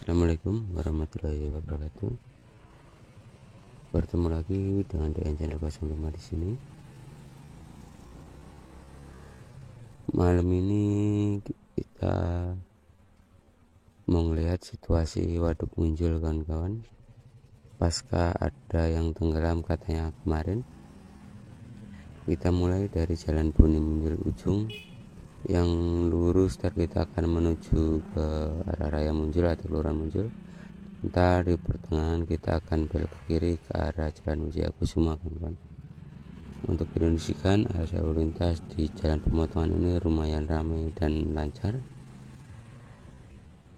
Assalamualaikum warahmatullahi wabarakatuh. Bertemu lagi dengan DN Channel 05 di sini. Malam ini kita mau melihat situasi Waduk Munjul, kawan-kawan. Pasca ada yang tenggelam katanya kemarin. Kita mulai dari Jalan Buni Munjul ujung yang lurus, kita akan menuju ke arah Raya Munjul atau Kelurahan Munjul. Ntar di pertengahan kita akan belok ke kiri ke arah Jalan Wijayakusuma, kawan-kawan. Untuk dikondisikan arus lalu lintas di jalan pemotongan ini lumayan ramai dan lancar,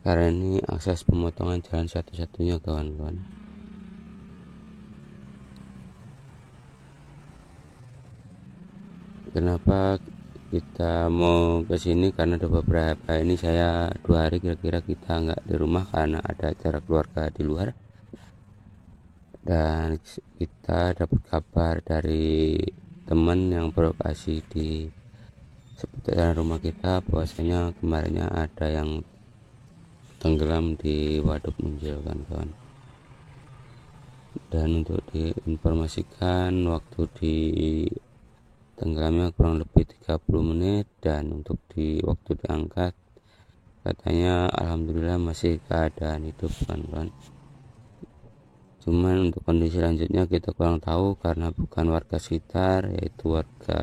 karena ini akses pemotongan jalan satu-satunya, kawan-kawan. Kenapa kita mau ke sini? Karena ada beberapa ini saya 2 hari kira-kira kita nggak di rumah karena ada acara keluarga di luar, dan kita dapat kabar dari teman yang berlokasi di seputaran rumah kita bahwasanya kemarinnya ada yang tenggelam di Waduk Munjul, kawan-kawan. Dan untuk diinformasikan, waktu di tenggelamnya kurang lebih 30 menit, dan untuk waktu diangkat katanya alhamdulillah masih keadaan hidup, kawan-kawan. Cuman untuk kondisi lanjutnya kita kurang tahu karena bukan warga sekitar, yaitu warga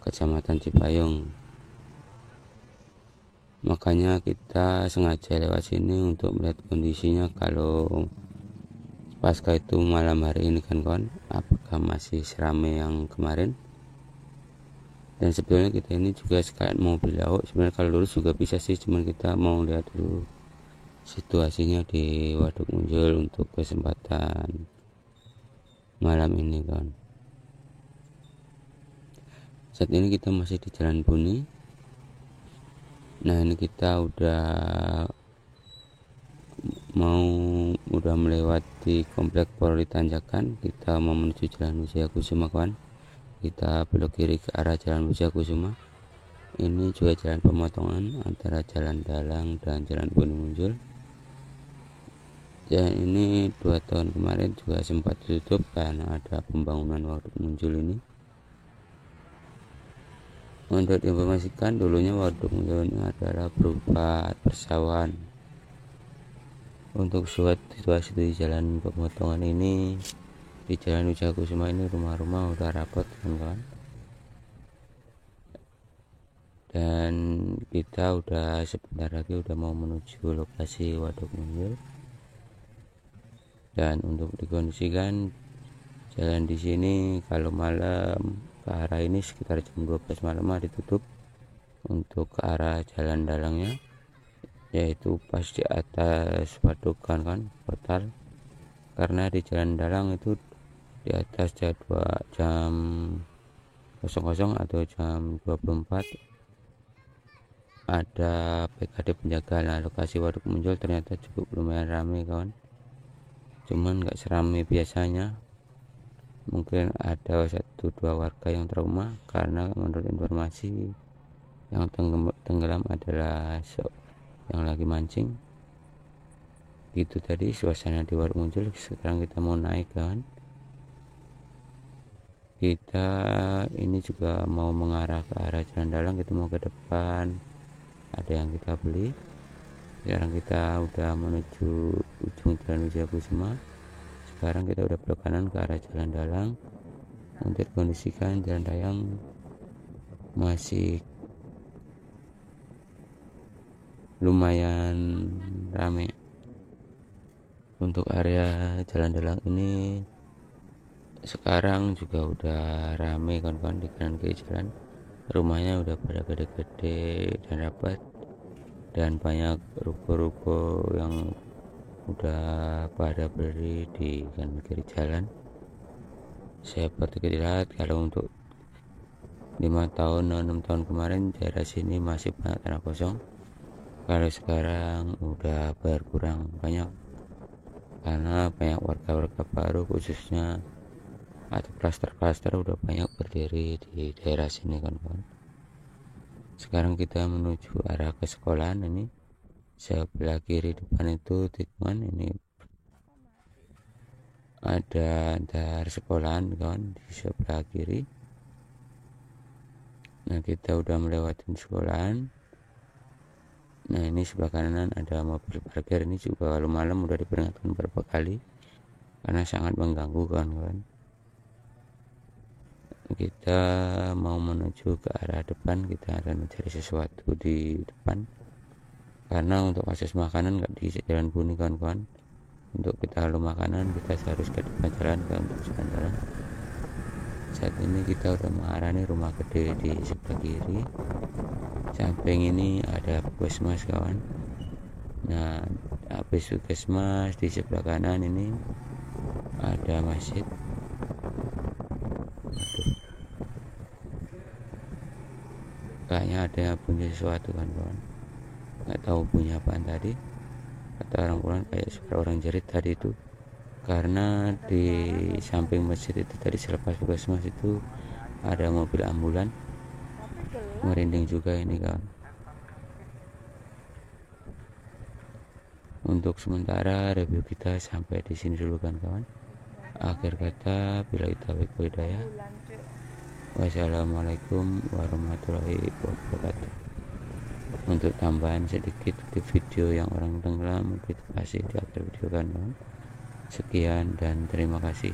Kecamatan Cipayung. Makanya kita sengaja lewat sini untuk melihat kondisinya kalau pasca itu malam hari ini, kan kawan, apakah masih seramai yang kemarin. Dan sebetulnya kita ini juga sekalian mau beli lauk, sebenarnya kalau lurus juga bisa sih, cuman kita mau lihat dulu situasinya di Waduk Munjul untuk kesempatan malam ini, kawan. Saat ini kita masih di Jalan Buni. Nah, ini kita udah melewati komplek Polri Tanjakan. Kita mau menuju Jalan Wijayakusuma, kawan. Kita belok kiri ke arah Jalan Wijayakusuma. Ini juga jalan pemotongan antara Jalan Dalang dan Jalan Buni Munjul. Dan ini 2 tahun kemarin juga sempat ditutup karena ada pembangunan Waduk Munjul ini. Untuk diinformasikan, dulunya Waduk Munjul ini adalah berupa persawahan. Untuk situasi di jalan pemotongan ini, di Jalan Wijayakusuma ini rumah-rumah udah rapat, kawan-kawan. Dan kita udah sebentar lagi udah mau menuju lokasi Waduk Munjul. Dan untuk dikondisikan jalan di sini kalau malam ke arah ini sekitar jam 12 malam ditutup untuk ke arah Jalan Dalangnya, yaitu pas di atas wadukan, kan, portal. Karena di Jalan Dalang itu di atas jam 00 atau jam 24 ada PKD penjaga. Nah, lokasi Waduk Munjul ternyata cukup lumayan ramai, kawan. Cuman nggak seramai biasanya. Mungkin ada 1-2 warga yang trauma karena menurut informasi yang tenggelam adalah yang lagi mancing. Itu tadi suasana di Waduk Munjul. Sekarang kita mau naik, kawan. Kita ini juga mau mengarah ke arah Jalan Dalang. Kita mau ke depan, ada yang kita beli. Sekarang kita udah menuju ujung Jalan Wijayakusuma. Sekarang kita udah belok kanan ke arah Jalan Dalang. Untuk kondisikan Jalan Dalang masih lumayan ramai. Untuk area Jalan Dalang ini sekarang juga udah ramai, kawan-kawan. Di kanan kiri jalan rumahnya udah pada gede-gede dan rapat, dan banyak ruko-ruko yang udah pada berdiri di kanan kiri jalan. Seperti kita lihat, kalau untuk 5 tahun 6 tahun kemarin daerah sini masih banyak tanah kosong. Kalau sekarang udah berkurang banyak karena banyak warga-warga baru, khususnya atau klaster-klaster udah banyak berdiri di daerah sini, kawan-kawan. Sekarang kita menuju arah ke sekolahan ini. sebelah kiri depan itu tikungan. Ini ada antar sekolahan kawan di sebelah kiri. Nah, kita udah melewati sekolahan. Nah, ini sebelah kanan ada mobil parkir. Ini juga kalau malam udah diperingatkan beberapa kali karena sangat mengganggu kawan-kawan. Kita mau menuju ke arah depan, kita akan mencari sesuatu di depan karena untuk akses makanan nggak di jalan bunyi kawan-kawan. Untuk kita lalu makanan kita harus ke depan jalan untuk jalan-jalan. Saat ini kita udah mengarah nih rumah gede di sebelah kiri. Samping ini ada puskesmas kawan. Nah, habis puskesmas di sebelah kanan ini ada masjid. Kayaknya ada yang bunyi sesuatu kan kawan, nggak tahu bunyi apaan tadi. Kata orang pulang kayak suara orang jerit tadi itu, karena di samping masjid itu tadi selepas puskesmas itu ada mobil ambulan. Merinding juga ini kawan. Untuk sementara review kita sampai di sini dulu kan kawan. Akhir kata, bila taufiq wal hidayah. Wassalamualaikum warahmatullahi wabarakatuh. Untuk tambahan sedikit di video yang orang tenggelam kita kasih di akhir video kan kawan. Sekian dan terima kasih.